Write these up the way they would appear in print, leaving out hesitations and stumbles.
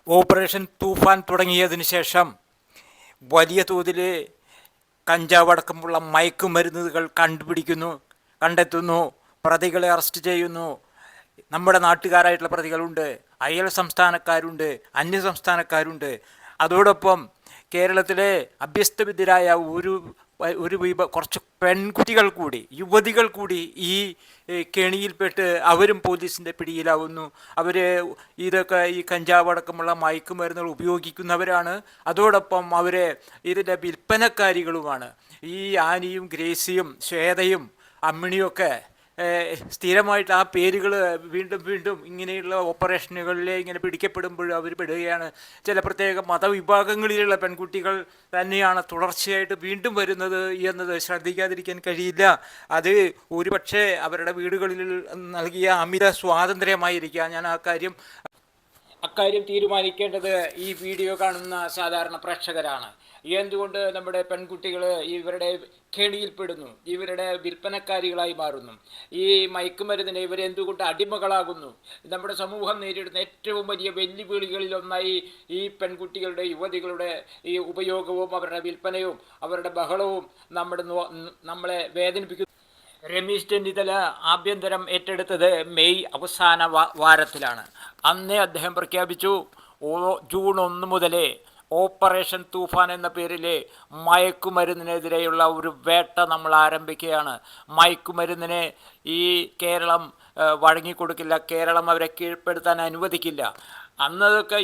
Operation തൂഫാൻ തുടങ്ങിയതിനു ശേഷം വലിയ തോതിൽ കഞ്ചാവടക്കമുള്ള മയക്കുമരുന്നുകൾ കണ്ടെത്തുന്നു, പ്രതികളെ അറസ്റ്റ് ചെയ്യുന്നു. നമ്മുടെ നാട്ടുകാരായിട്ടുള്ള പ്രതികളുണ്ട്, അയൽ സംസ്ഥാനക്കാരുണ്ട്, അന്യ സംസ്ഥാനക്കാരുണ്ട്. അതോടൊപ്പം കേരളത്തിലെ അഭ്യസ്തവിദ്യരായ കുറച്ച് പെൺകുട്ടികൾ കൂടി, യുവതികൾ കൂടി ഈ കെണിയിൽപ്പെട്ട് അവരും പോലീസിൻ്റെ പിടിയിലാവുന്നു. ഇതൊക്കെ ഈ കഞ്ചാവടക്കമുള്ള മയക്കുമരുന്നുകൾ ഉപയോഗിക്കുന്നവരാണ്. അതോടൊപ്പം ഇതിൻ്റെ വിൽപ്പനക്കാരികളുമാണ്. ഈ ആനിയും ഗ്രേസിയും ശ്വേതയും അമ്മിണിയൊക്കെ സ്ഥിരമായിട്ട് ആ പേരുകൾ വീണ്ടും വീണ്ടും ഇങ്ങനെയുള്ള ഓപ്പറേഷനുകളിൽ ഇങ്ങനെ പിടിക്കപ്പെടുമ്പോൾ അവർ പെടുകയാണ്. ചില പ്രത്യേക മതവിഭാഗങ്ങളിലുള്ള പെൺകുട്ടികൾ തന്നെയാണ് തുടർച്ചയായിട്ട് വീണ്ടും വരുന്നത് എന്നത് ശ്രദ്ധിക്കാതിരിക്കാൻ കഴിയില്ല. അത് ഒരുപക്ഷെ അവരുടെ വീടുകളിൽ നൽകിയ അമിത സ്വാതന്ത്ര്യമായിരിക്കാം. ഞാൻ അക്കാര്യം തീരുമാനിക്കേണ്ടത് ഈ വീഡിയോ കാണുന്ന സാധാരണ പ്രേക്ഷകരാണ്. എന്തുകൊണ്ട് നമ്മുടെ പെൺകുട്ടികൾ ഇവരുടെ കെണിയിൽപ്പെടുന്നു, ഇവരുടെ വിൽപ്പനക്കാരികളായി മാറുന്നു, ഈ മയക്കുമരുന്നിന് ഇവരെന്തുകൊണ്ട് അടിമകളാകുന്നു? നമ്മുടെ സമൂഹം നേരിടുന്ന ഏറ്റവും വലിയ വെല്ലുവിളികളിലൊന്നായി ഈ പെൺകുട്ടികളുടെ, യുവതികളുടെ ഈ ഉപയോഗവും അവരുടെ വിൽപ്പനയും അവരുടെ ബഹളവും നമ്മളെ വേദനിപ്പിക്കുന്നു. രമേശ് ചെന്നിത്തല ആഭ്യന്തരം ഏറ്റെടുത്തത് മെയ് അവസാന വാരത്തിലാണ്. അന്നേ അദ്ദേഹം പ്രഖ്യാപിച്ചു, ജൂൺ 1 മുതലേ ഓപ്പറേഷൻ തൂഫാൻ എന്ന പേരിൽ മയക്കുമരുന്നിനെതിരെയുള്ള ഒരു വേട്ട നമ്മൾ ആരംഭിക്കുകയാണ്. മയക്കുമരുന്നിനെ ഈ കേരളം വഴങ്ങിക്കൊടുക്കില്ല, കേരളം അവരെ കീഴ്പ്പെടുത്താൻ അനുവദിക്കില്ല.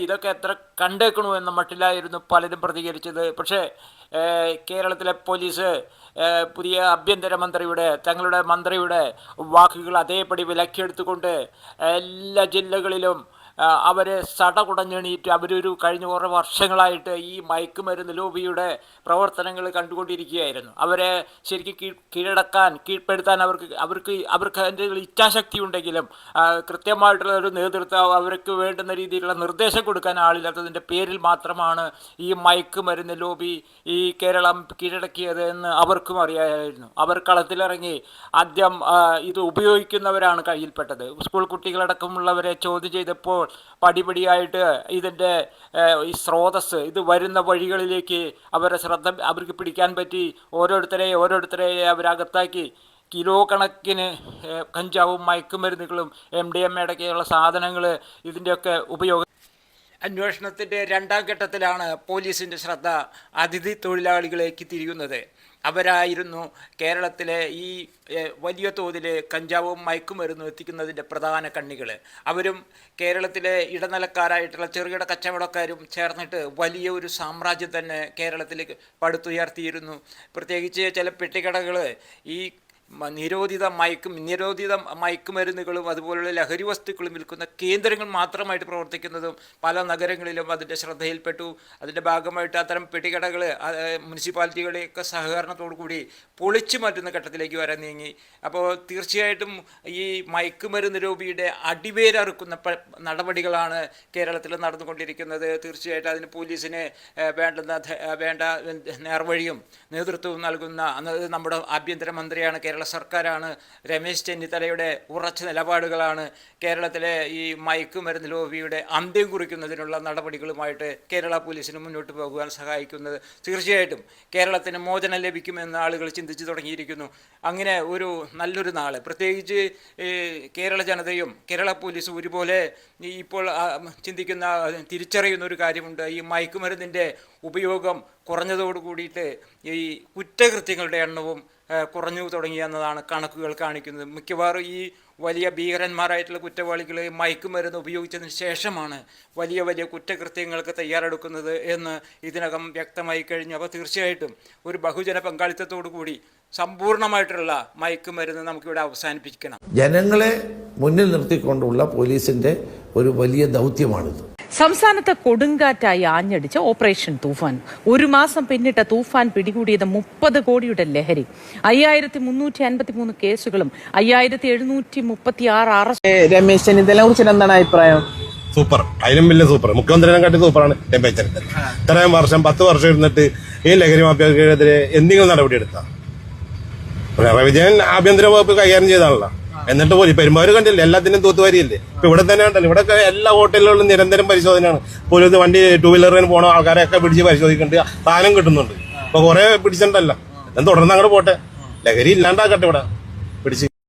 ഇതൊക്കെ എത്ര കണ്ടേക്കണു എന്ന മട്ടിലായിരുന്നു പലരും പ്രതികരിച്ചത്. പക്ഷേ കേരളത്തിലെ പോലീസ് പുതിയ തങ്ങളുടെ മന്ത്രിയുടെ വാക്കുകൾ അതേപടി വിലക്കിയെടുത്തുകൊണ്ട് എല്ലാ ജില്ലകളിലും അവരെ സടകുടഞ്ഞെണീറ്റ് കഴിഞ്ഞ കുറേ വർഷങ്ങളായിട്ട് ഈ മയക്കുമരുന്ന് ലോബിയുടെ പ്രവർത്തനങ്ങൾ കണ്ടുകൊണ്ടിരിക്കുകയായിരുന്നു. അവരെ ശരിക്കും കീഴ്പ്പെടുത്താൻ അവർക്ക് അതിൻ്റെ ഇച്ഛാശക്തി ഉണ്ടെങ്കിലും കൃത്യമായിട്ടുള്ള ഒരു നേതൃത്വം അവർക്ക് വേണ്ടുന്ന രീതിയിലുള്ള നിർദ്ദേശം കൊടുക്കാൻ ആളില്ലാത്തതിൻ്റെ പേരിൽ മാത്രമാണ് ഈ മയക്കുമരുന്ന് ലോബി ഈ കേരളം കീഴടക്കിയത് എന്ന് അവർക്കും അറിയാമായിരുന്നു. അവർ കളത്തിലിറങ്ങി ആദ്യം ഇത് ഉപയോഗിക്കുന്നവരാണ് കയ്യിൽപ്പെട്ടത്. സ്കൂൾ കുട്ടികളടക്കമുള്ളവരെ ചോദ്യം ചെയ്തപ്പോൾ പടിപടിയായിട്ട് ഇതിൻ്റെ ഈ സ്രോതസ്, ഇത് വരുന്ന വഴികളിലേക്ക് അവർക്ക് പിടിക്കാൻ പറ്റി. ഓരോരുത്തരെ അവരകത്താക്കി കിലോ കണക്കിന് കഞ്ചാവും മയക്കുമരുന്നുകളും MDMA അടക്കമുള്ള സാധനങ്ങൾ ഇതിൻ്റെയൊക്കെ ഉപയോഗം. അന്വേഷണത്തിൻ്റെ 2ാം ഘട്ടത്തിലാണ് പോലീസിൻ്റെ ശ്രദ്ധ അതിഥി തൊഴിലാളികളേക്ക് തിരിയുന്നത്. അവരായിരുന്നു കേരളത്തിലെ ഈ വലിയ തോതിൽ കഞ്ചാവും മയക്കുമരുന്നും എത്തിക്കുന്നതിൻ്റെ പ്രധാന കണ്ണികൾ. അവരും കേരളത്തിലെ ഇടനിലക്കാരായിട്ടുള്ള ചെറുകിട കച്ചവടക്കാരും ചേർന്നിട്ട് വലിയ ഒരു സാമ്രാജ്യം തന്നെ കേരളത്തിൽ പടുത്തുയർത്തിയിരുന്നു. പ്രത്യേകിച്ച് ചില പെട്ടിക്കടകൾ ഈ നിരോധിത മയക്കുമരുന്നുകളും അതുപോലുള്ള ലഹരി വസ്തുക്കളും വിൽക്കുന്ന കേന്ദ്രങ്ങൾ മാത്രമായിട്ട് പ്രവർത്തിക്കുന്നതും പല നഗരങ്ങളിലും അതിൻ്റെ ശ്രദ്ധയിൽപ്പെട്ടു. അതിൻ്റെ ഭാഗമായിട്ട് അത്തരം പെട്ടിക്കടകൾ മുനിസിപ്പാലിറ്റികളുടെയൊക്കെ സഹകരണത്തോടു കൂടി പൊളിച്ചു മാറ്റുന്ന ഘട്ടത്തിലേക്ക് വരാൻ നീങ്ങി. അപ്പോൾ തീർച്ചയായിട്ടും ഈ മയക്കുമരുന്ന് ലോബിയുടെ അടിവേരറുക്കുന്ന നടപടികളാണ് കേരളത്തിൽ നടന്നുകൊണ്ടിരിക്കുന്നത്. തീർച്ചയായിട്ടും അതിന് പോലീസിന് വേണ്ട നേർവഴിയും നേതൃത്വവും നൽകുന്ന നമ്മുടെ ആഭ്യന്തരമന്ത്രിയാണ്, കേരള സർക്കാരാണ്. രമേശ് ചെന്നിത്തലയുടെ ഉറച്ച നിലപാടുകളാണ് കേരളത്തിലെ ഈ മയക്കുമരുന്ന് ലോബിയുടെ അന്ത്യം കുറിക്കുന്നതിനുള്ള നടപടികളുമായിട്ട് കേരള പോലീസിന് മുന്നോട്ട് പോകുവാൻ സഹായിക്കുന്നത്. തീർച്ചയായിട്ടും കേരളത്തിന് മോചനം ലഭിക്കുമെന്ന് ആളുകൾ ചിന്തിച്ചു തുടങ്ങിയിരിക്കുന്നു. അങ്ങനെ നല്ലൊരു നാൾ, പ്രത്യേകിച്ച് കേരള ജനതയും കേരള പോലീസും ഒരുപോലെ ഇപ്പോൾ തിരിച്ചറിയുന്ന ഒരു കാര്യമുണ്ട്. ഈ മയക്കുമരുന്നിൻ്റെ ഉപയോഗം കുറഞ്ഞതോടു കൂടിയിട്ട് ഈ കുറ്റകൃത്യങ്ങളുടെ എണ്ണവും കുറഞ്ഞു തുടങ്ങിയെന്നതാണ് കണക്കുകൾ കാണിക്കുന്നത്. മിക്കവാറും ഈ വലിയ ഭീകരന്മാരായിട്ടുള്ള കുറ്റവാളികൾ മയക്കുമരുന്ന് ഉപയോഗിച്ചതിന് ശേഷമാണ് വലിയ വലിയ കുറ്റകൃത്യങ്ങൾക്ക് തയ്യാറെടുക്കുന്നത് എന്ന് ഇതിനകം വ്യക്തമായി കഴിഞ്ഞു. അപ്പോൾ തീർച്ചയായിട്ടും ഒരു ബഹുജന പങ്കാളിത്തത്തോടു കൂടി സമ്പൂർണ്ണമായിട്ടുള്ള മയക്കുമരുന്ന് നമുക്കിവിടെ അവസാനിപ്പിക്കണം. ജനങ്ങളെ മുന്നിൽ നിർത്തിക്കൊണ്ടുള്ള പോലീസിൻ്റെ ഒരു വലിയ ദൗത്യമാണിത്. സംസ്ഥാനത്ത് കൊടുങ്കാറ്റായി ആഞ്ഞടിച്ച ഓപ്പറേഷൻ തൂഫാൻ. 1 മാസം പിന്നിട്ട തൂഫാൻ പിടികൂടിയത് 30 കോടിയുടെ ലഹരി, 5353 കേസുകളും 5736 അറസ്റ്റ്. രമേശ് ചെന്നിത്തലയെ കുറിച്ച് എന്താണ് അഭിപ്രായം? സൂപ്പർ, അതിനും വലിയ സൂപ്പർ. മുഖ്യമന്ത്രിനെ കാട്ടി സൂപ്പറാണ് രമേശ് ചെന്നിത്തല. ഇത്രയും വർഷം 10 വർഷം ഇരുന്നിട്ട് ഈ ലഹരി മാഫിയക്കെതിരെ എന്തെങ്കിലും നടപടി എടുത്താൽ പിണറായി വിജയൻ ആഭ്യന്തര വകുപ്പ് കൈകാര്യം ചെയ്താണല്ലോ. എന്നിട്ട് പോലും പെരുമാറ് കണ്ടില്ല, എല്ലാത്തിനും തൂത്തുവാരിയല്ലേ. ഇപ്പൊ ഇവിടെ തന്നെ ഉണ്ടല്ലോ, ഇവിടെ എല്ലാ ഹോട്ടലുകളിലും നിരന്തരം പരിശോധനയാണ്. പോലീസ് വണ്ടി 2 വീലറിന് പോണ ആൾക്കാരെയൊക്കെ പിടിച്ച് പരിശോധിക്കുന്നുണ്ട്, സാധനം കിട്ടുന്നുണ്ട്. ഇപ്പൊ കുറെ പിടിച്ചിട്ടുണ്ടല്ലോ, തുടർന്ന് അങ്ങോട്ട് പോട്ടെ, ലഹരി ഇല്ലാണ്ടാക്കട്ടെ ഇവിടെ.